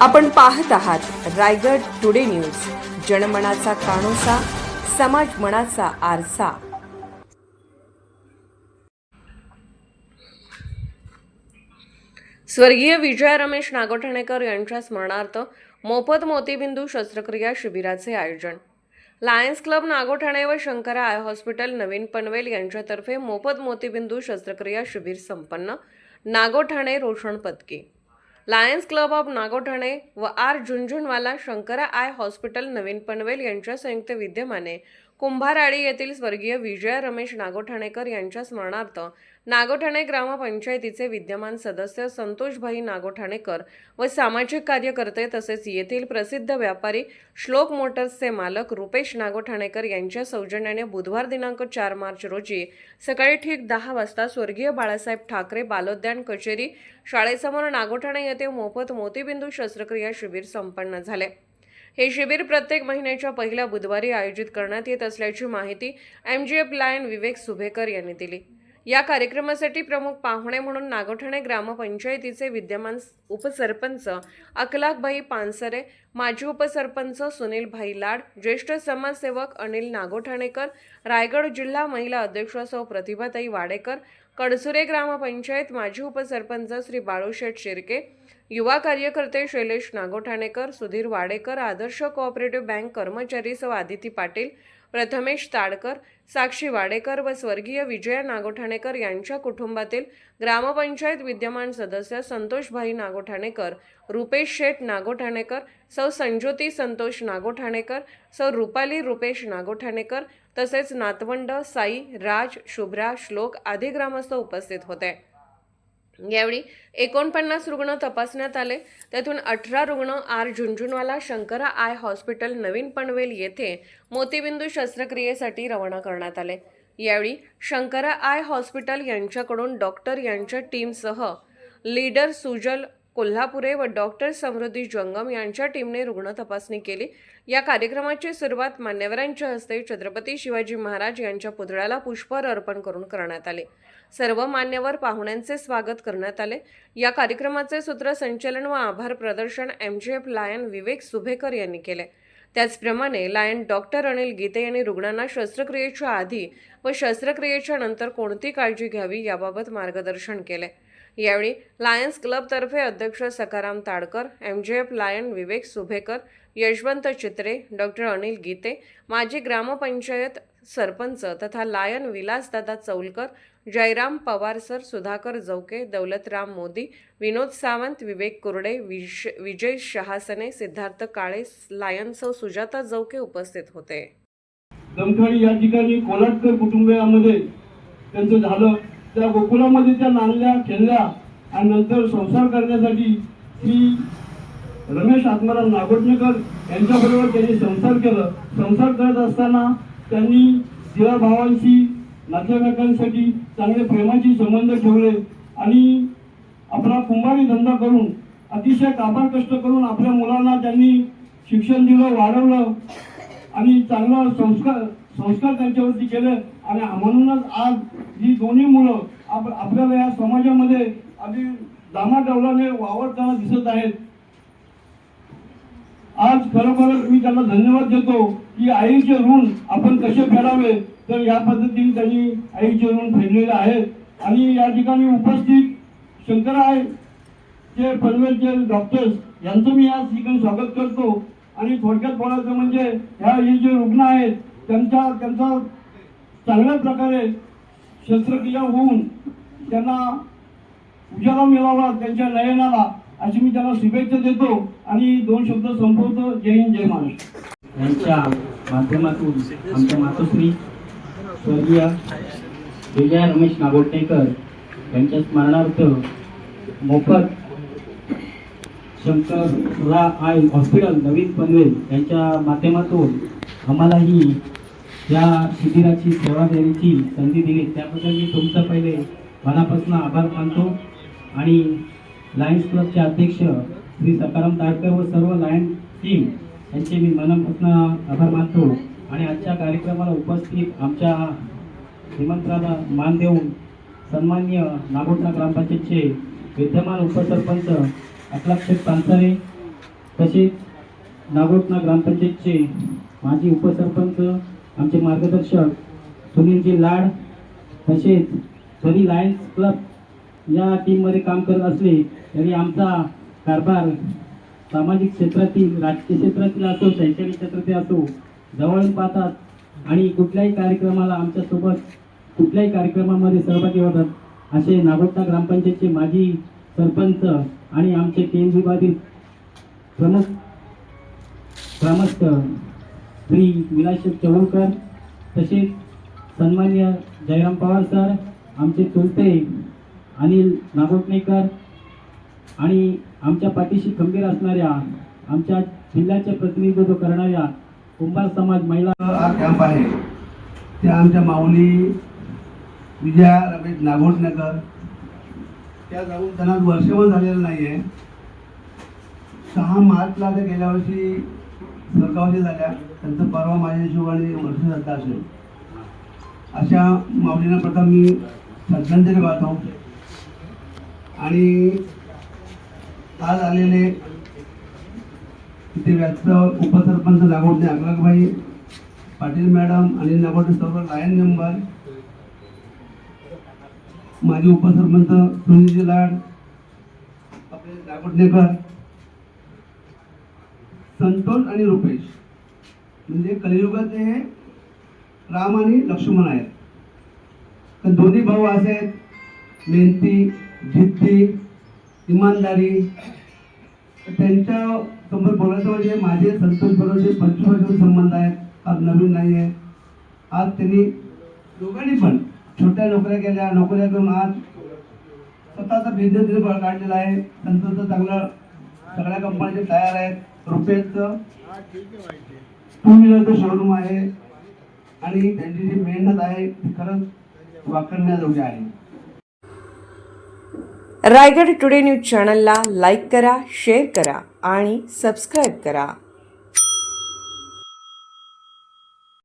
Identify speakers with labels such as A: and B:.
A: आपण पाहत आहात रायगड टुडे न्यूज, जनमनाचा कानोसा, समाज मनाचा आरसा। स्वर्गीय विजय रमेश नागोठाणेकर यांच्या स्मरणार्थ मोफत मोतीबिंदू शस्त्रक्रिया शिबिराचे आयोजन। लायन्स क्लब नागोठाणे व शंकरा आय हॉस्पिटल नवीन पनवेल यांच्यातर्फे मोफत मोतीबिंदू शस्त्रक्रिया शिबिर संपन्न। Nagothane Roshan Padki. Lions Club of Nagothane व R Jhunjhunwala Shankara Eye Hospital Navin Panvel यांच्या संयुक्त विद्यमाने कुंभारवाडी येथील स्वर्गीय विजय रमेश नागोठाणेकर यांच्या स्मरणार्थ नागोठाणे ग्रामपंचायतीचे विद्यमान सदस्य संतोषभाई नागोठाणेकर व सामाजिक कार्यकर्ते तसेच येथील प्रसिद्ध व्यापारी श्लोक मोटर्सचे मालक रुपेश नागोठाणेकर यांच्या सौजन्याने बुधवार दिनांक 4 मार्च रोजी सकाळी ठीक 10 वाजता स्वर्गीय बाळासाहेब ठाकरे बालोद्यान कचेरी शाळेसमोर नागोठाणे येथे मोफत मोतीबिंदू शस्त्रक्रिया शिबिर संपन्न झाले। हे शिबिर प्रत्येक महिन्याच्या पहिल्या बुधवारी आयोजित करण्यात येत असल्याची माहिती MGF लायन विवेक सुभेकर यांनी दिली। या कार्यक्रमासाठी प्रमुख पाहुणे म्हणून नागोठाणे ग्रामपंचायतीचे विद्यमान उपसरपंच अखलाकभाई पानसरे, माजी उपसरपंच सुनीलभाई लाड, ज्येष्ठ समाजसेवक अनिल नागोठाणेकर, रायगड जिल्हा महिला अध्यक्ष सौ प्रतिभाताई वाडेकर, कडसुरे ग्रामपंचायत माजी उपसरपंच श्री बाळूशेठ शिर्के, युवा कार्यकर्ते शैलेश नागोठाणेकर, सुधीर वाडेकर, आदर्श कोऑपरेटिव्ह बँक कर्मचारी सौ आदिती पाटील, प्रथमेश ताडकर, साक्षी वाडेकर व स्वर्गीय विजय नागोठाणेकर यांच्या कुटुंबातील ग्रामपंचायत विद्यमान सदस्य संतोषभाई नागोठाणेकर, रुपेश शेठ नागोठाणेकर, सौ संज्योती संतोष नागोठाणेकर, सौ रुपाली रुपेश नागोठाणेकर तसेच नातवंड साई, राज, शुभ्रा, श्लोक आदी ग्रामस्थ उपस्थित होते। यावेळी 49 रुग्ण तपासण्यात आले। त्यातून 18 रुग्ण R Jhunjhunwala Shankara Eye Hospital Navin Panvel येथे मोतीबिंदू शस्त्रक्रियेसाठी रवाना करण्यात आले। यावेळी शंकरा आय हॉस्पिटल यांच्याकडून डॉक्टर यांच्या टीमसह लीडर सुजल कोल्हापुरे व डॉक्टर समृद्धी जंगम यांच्या टीमने रुग्ण तपासणी केली। या कार्यक्रमाची सुरुवात मान्यवरांच्या हस्ते छत्रपती शिवाजी महाराज यांच्या पुतळ्याला पुष्पहार अर्पण करून करण्यात आले। सर्व मान्यवर पाहुण्यांचे स्वागत करण्यात आले। या कार्यक्रमाचे सूत्रसंचालन व आभार प्रदर्शन MGF लायन विवेक सुभेकर यांनी केले। त्याचप्रमाणे लायन डॉक्टर अनिल गीते यांनी रुग्णांना शस्त्रक्रियेच्या आधी व शस्त्रक्रियेच्या नंतर कोणती काळजी घ्यावी याबाबत मार्गदर्शन केले। यावेळी लायन्स क्लबतर्फे अध्यक्ष सकाराम ताडकर, MGF लायन विवेक सुभेकर, यशवंत चित्रे, डॉक्टर अनिल गीते, माजी ग्रामपंचायत सरपंच तथा लायन विलासदादा चौलकर, जयराम पवार सर, सुधाकर जौके, दौलतराम मोदी, विनोद सावंत, विवेक कुरडे, विजय शहासने, सिद्धार्थ काळे, लायन सौ सुजाता जौके उपस्थित होते।
B: दमखाडी या ठिकाणी कोलाटकर कुटुंबियांमध्ये त्यांचं झालं। त्या गोकुळामध्ये त्या नांदल्या खेळल्या आणि नंतर संसार करण्यासाठी श्री रमेश आत्माराम नागोठाणेकर यांच्याबरोबर त्यांनी संसार केलं। संसार करत असताना त्यांनी जिवा भावांशी नातेवाईकांसाठी चांगले प्रेमाचे संबंध ठेवले आणि आपला कुंभारी धंदा करून अतिशय काबाड कष्ट करून आपल्या मुलांना त्यांनी शिक्षण दिलं, वाढवलं आणि चांगला संस्कार त्यांच्यावरती केले आणि म्हणूनच आज ही दोन्ही मुलं आपल्याला या समाजामध्ये अगदी दामाडौलाने वावरताना दिसत आहेत। आज खरोखर मी त्यांना धन्यवाद देतो की आईचे ऋण आपण कसे फेडावे, तर या पद्धतीने त्यांनी आईचे ऋण फेडलेले आहेत। आणि या ठिकाणी उपस्थित शंकरा आय चे पनवेलचे डॉक्टर्स यांचं मी आज ठिकाणी स्वागत करतो। आणि थोडक्यात बोलायचं म्हणजे हे जे रुग्ण आहेत त्यांचा चांगल्या प्रकारे शस्त्रक्रिया होऊन त्यांना उजाला मिळावा त्यांच्या नयनाला, अशी मी त्यांना शुभेच्छा देतो आणि 2 शब्द संपवतो। जय हिंद, जय महाराष्ट्र।
C: यांच्या माध्यमातून आमच्या मातोश्री स्वर्गीय विजय रमेश नागोठाणेकर यांच्या स्मरणार्थ मोफत शंकरा आय हॉस्पिटल नवीन पनवेल यांच्या माध्यमातून आम्हालाही या शिबिराची सेवा देण्याची संधी दिली, त्याबद्दल मी तुमचं पहिले मनापासून आभार मानतो। आणि लायन्स क्लबचे अध्यक्ष श्री सकाराम ताडकर व सर्व लायन टीम यांचे मी मनापासून आभार मानतो। आणि आजच्या कार्यक्रमाला उपस्थित आमच्या निमंत्रणाला मान देऊन सन्माननीय नागोठाणे ग्रामपंचायतचे विद्यमान उपसरपंच अखलाकभाई पानसरे, तसेच नागोठणा ग्रामपंचायतचे माजी उपसरपंच, आमचे मार्गदर्शक सुनीलजी लाड, तसेच जरी लायन्स क्लब या टीममध्ये काम करत असले तरी आमचा कारभार सामाजिक क्षेत्रातील, राजकीय क्षेत्रातील असो, शैक्षणिक क्षेत्रातील असो, जवळून पाहतात आणि कुठल्याही कार्यक्रमाला आमच्यासोबत कुठल्याही कार्यक्रमामध्ये सहभागी होतात असे नागोठणा ग्रामपंचायतचे माजी सरपंच आणि आमचे केंद्रीय प्रमुख ग्रामस्थ श्री विलास चौळकर, तसेच सन्मान्य जयराम पवार सर, आमचे चुलते अनिल नागोठणेकर आणि आमच्या पाठीशी खंबीर असणाऱ्या, आमच्या जिल्ह्याचे प्रतिनिधित्व करणाऱ्या कुंभार समाज महिला
B: हा कॅम्प आहे त्या आमच्या माऊली विजया रमेश नागोठणेकर, त्या जाऊन त्यांना वर्षभर झालेलं नाही आहे. 6 मार्चला ते गेल्या वर्षी सरकावशी झाल्या, त्यांचं परवा माझ्या हिशोबाने वर्ष झालं असेल. अशा माऊलींना प्रथम मी श्रद्धांजली वाहतो. आणि आज आलेले इथे व्यस्त उपसरपंच नागोठणे अकलकबाई पाटील मॅडम आणि नागोठणे सर्व लायन मेंबर, माजी उपसरपंच सुनीलजी लाड, आपले नागोठणेकर, संतोष आणि रुपेश, म्हणजे कलियुगाचे हे राम आणि लक्ष्मण आहेत. तर दोन्ही भाऊ असे आहेत, मेहनती, जिद्दी, इमानदारी. त्यांच्या समोर बोलायचं म्हणजे माझे संतोष बरोबर 25 वर्षाचे संबंध आहेत, आज नवीन नाही आहे. आज त्यांनी दोघांनी पण छोट्या नोकऱ्या केल्या, नोकऱ्या करून आज स्वतःचा बिझनेस काढलेला आहे. संतोषचं चांगलं सगळ्या कंपन्यांचे तयार आहेत. रुपेशचं 2 व्हीलरचं शोरूम आहे आणि त्यांची जी मेहनत आहे ती खरंच वाखाणण्याजोगी आहे.
A: रायगड टुडे न्यूज चॅनलला लाईक करा, शेअर करा आणि सबस्क्राईब करा.